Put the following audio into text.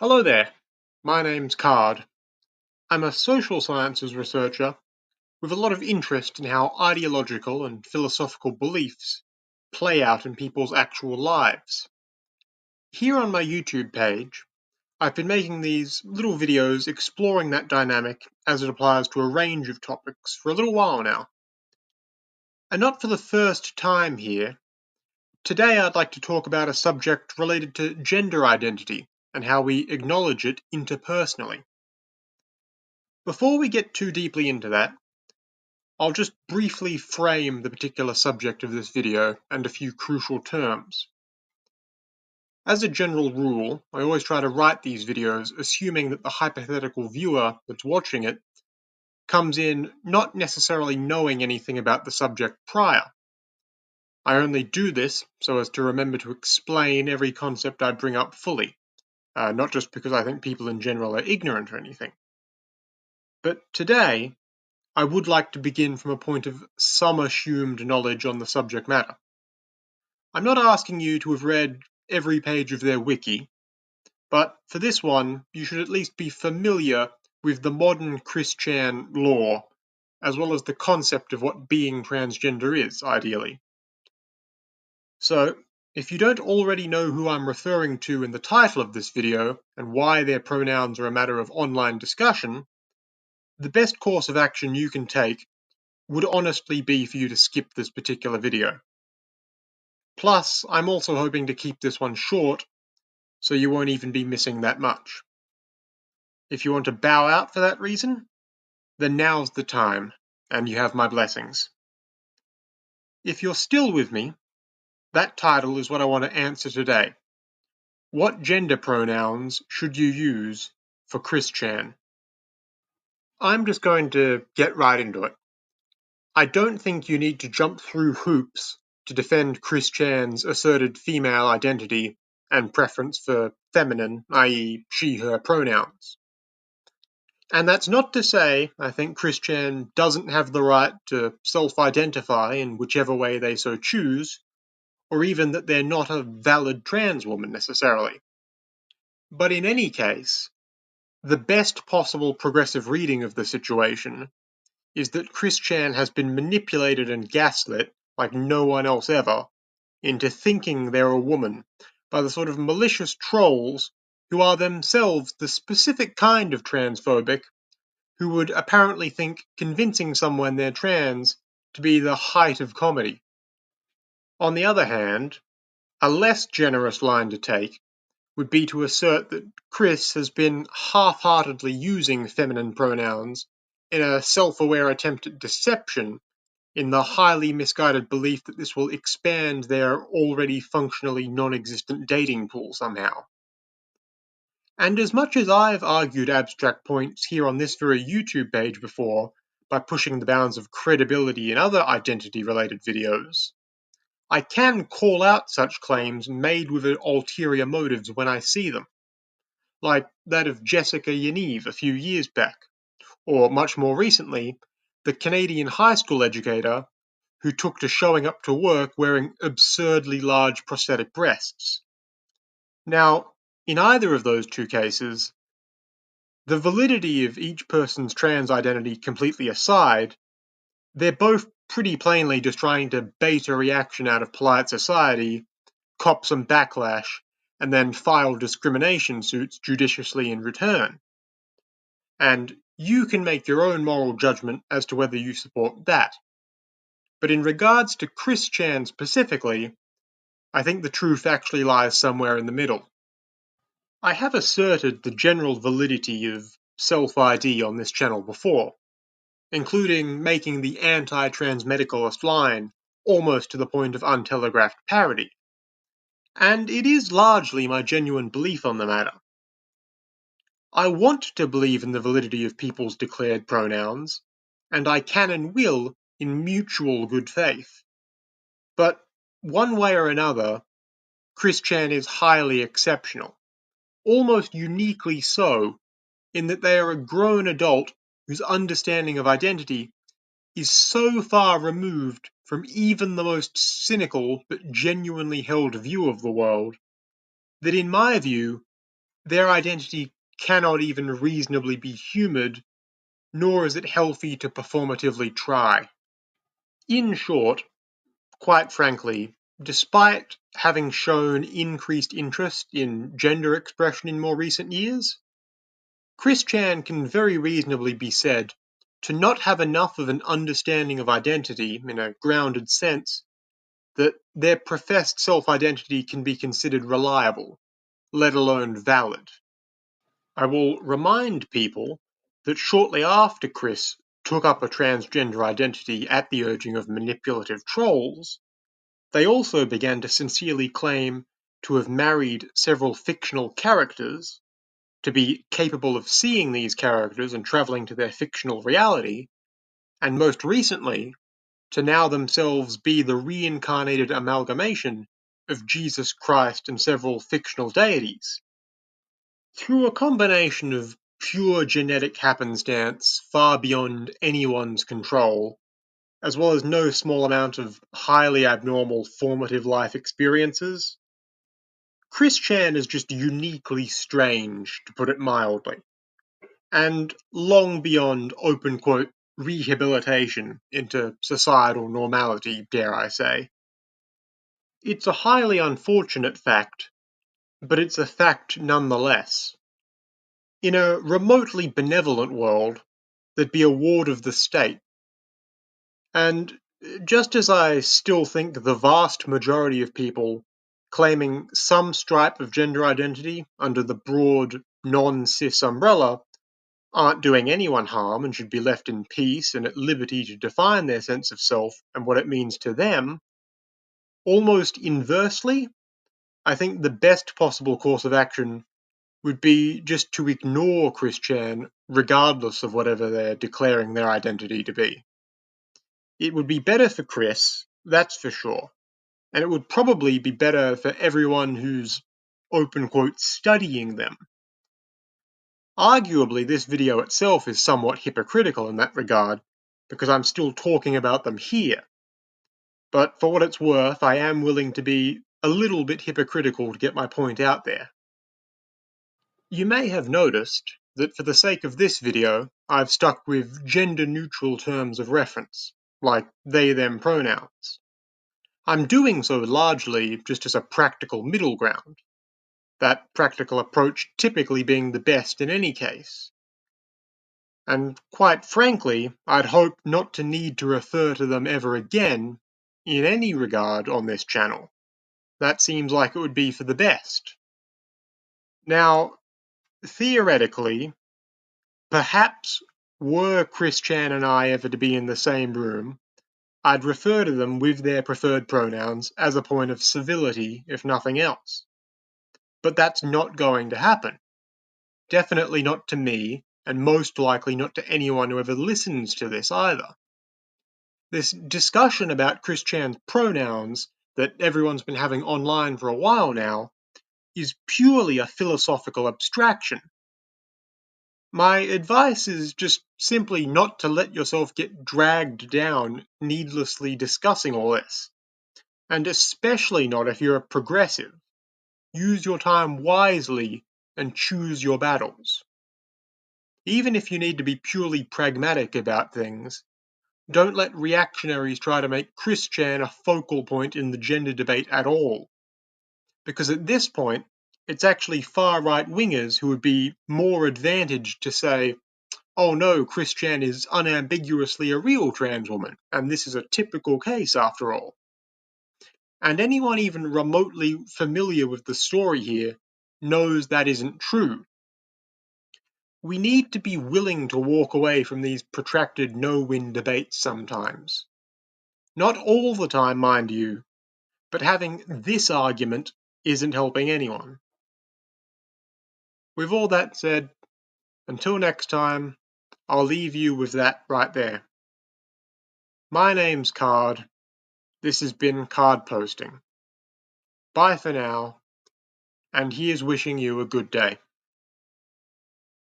Hello there, my name's Card. I'm a social sciences researcher with a lot of interest in how ideological and philosophical beliefs play out in people's actual lives. Here on my YouTube page, I've been making these little videos exploring that dynamic as it applies to a range of topics for a little while now. And not for the first time here, today I'd like to talk about a subject related to gender identity and how we acknowledge it interpersonally. Before we get too deeply into that, I'll just briefly frame the particular subject of this video and a few crucial terms. As a general rule, I always try to write these videos assuming that the hypothetical viewer that's watching it comes in not necessarily knowing anything about the subject prior. I only do this so as to remember to explain every concept I bring up fully, not just because I think people in general are ignorant or anything. But today, I would like to begin from a point of some assumed knowledge on the subject matter. I'm not asking you to have read every page of their wiki, but for this one, you should at least be familiar with the modern ChrisChan lore, as well as the concept of what being transgender is, ideally. So, if you don't already know who I'm referring to in the title of this video and why their pronouns are a matter of online discussion, the best course of action you can take would honestly be for you to skip this particular video. Plus, I'm also hoping to keep this one short, so you won't even be missing that much. If you want to bow out for that reason, then now's the time, and you have my blessings. If you're still with me, that title is what I want to answer today. What gender pronouns should you use for ChrisChan? I'm just going to get right into it. I don't think you need to jump through hoops to defend ChrisChan's asserted female identity and preference for feminine, i.e. she/her pronouns. And that's not to say I think ChrisChan doesn't have the right to self-identify in whichever way they so choose, or even that they're not a valid trans woman necessarily. But in any case, the best possible progressive reading of the situation is that ChrisChan has been manipulated and gaslit like no one else ever into thinking they're a woman by the sort of malicious trolls who are themselves the specific kind of transphobic who would apparently think convincing someone they're trans to be the height of comedy. On the other hand, a less generous line to take would be to assert that Chris has been half-heartedly using feminine pronouns in a self-aware attempt at deception in the highly misguided belief that this will expand their already functionally non-existent dating pool somehow. And as much as I've argued abstract points here on this very YouTube page before by pushing the bounds of credibility in other identity-related videos, I can call out such claims made with ulterior motives when I see them, like that of Jessica Yaniv a few years back, or much more recently, the Canadian high school educator who took to showing up to work wearing absurdly large prosthetic breasts. Now, in either of those two cases, the validity of each person's trans identity completely aside, they're both pretty plainly just trying to bait a reaction out of polite society, cop some backlash, and then file discrimination suits judiciously in return. And you can make your own moral judgment as to whether you support that. But in regards to ChrisChan specifically, I think the truth actually lies somewhere in the middle. I have asserted the general validity of self-ID on this channel before, including making the anti-trans medicalist line almost to the point of untelegraphed parody. And it is largely my genuine belief on the matter. I want to believe in the validity of people's declared pronouns, and I can and will in mutual good faith. But one way or another, ChrisChan is highly exceptional, almost uniquely so, in that they are a grown adult whose understanding of identity is so far removed from even the most cynical but genuinely held view of the world that in my view, their identity cannot even reasonably be humoured, nor is it healthy to performatively try. In short, quite frankly, despite having shown increased interest in gender expression in more recent years, ChrisChan can very reasonably be said to not have enough of an understanding of identity in a grounded sense that their professed self-identity can be considered reliable, let alone valid. I will remind people that shortly after Chris took up a transgender identity at the urging of manipulative trolls, they also began to sincerely claim to have married several fictional characters, to be capable of seeing these characters and travelling to their fictional reality, and most recently, to now themselves be the reincarnated amalgamation of Jesus Christ and several fictional deities. Through a combination of pure genetic happenstance far beyond anyone's control, as well as no small amount of highly abnormal formative life experiences, ChrisChan is just uniquely strange, to put it mildly, and long beyond open quote rehabilitation into societal normality, dare I say. It's a highly unfortunate fact, but it's a fact nonetheless. In a remotely benevolent world, there'd be a ward of the state. And just as I still think the vast majority of people claiming some stripe of gender identity under the broad non-cis umbrella aren't doing anyone harm and should be left in peace and at liberty to define their sense of self and what it means to them, almost inversely, I think the best possible course of action would be just to ignore ChrisChan regardless of whatever they're declaring their identity to be. It would be better for Chris, that's for sure, and it would probably be better for everyone who's open quote studying them. Arguably, this video itself is somewhat hypocritical in that regard, because I'm still talking about them here. But for what it's worth, I am willing to be a little bit hypocritical to get my point out there. You may have noticed that for the sake of this video, I've stuck with gender-neutral terms of reference, like they-them pronouns. I'm doing so largely just as a practical middle ground, that practical approach typically being the best in any case. And quite frankly, I'd hope not to need to refer to them ever again, in any regard on this channel. That seems like it would be for the best. Now, theoretically, perhaps were ChrisChan and I ever to be in the same room, I'd refer to them with their preferred pronouns as a point of civility, if nothing else. But that's not going to happen. Definitely not to me, and most likely not to anyone who ever listens to this either. This discussion about ChrisChan's pronouns that everyone's been having online for a while now is purely a philosophical abstraction. My advice is just simply not to let yourself get dragged down needlessly discussing all this, and especially not if you're a progressive. Use your time wisely and choose your battles. Even if you need to be purely pragmatic about things, don't let reactionaries try to make ChrisChan a focal point in the gender debate at all. Because at this point, it's actually far-right wingers who would be more advantaged to say, oh no, ChrisChan is unambiguously a real trans woman, and this is a typical case after all. And anyone even remotely familiar with the story here knows that isn't true. We need to be willing to walk away from these protracted no-win debates sometimes. Not all the time, mind you, but having this argument isn't helping anyone. With all that said, until next time, I'll leave you with that right there. My name's Card. This has been Card Posting. Bye for now, and here's wishing you a good day.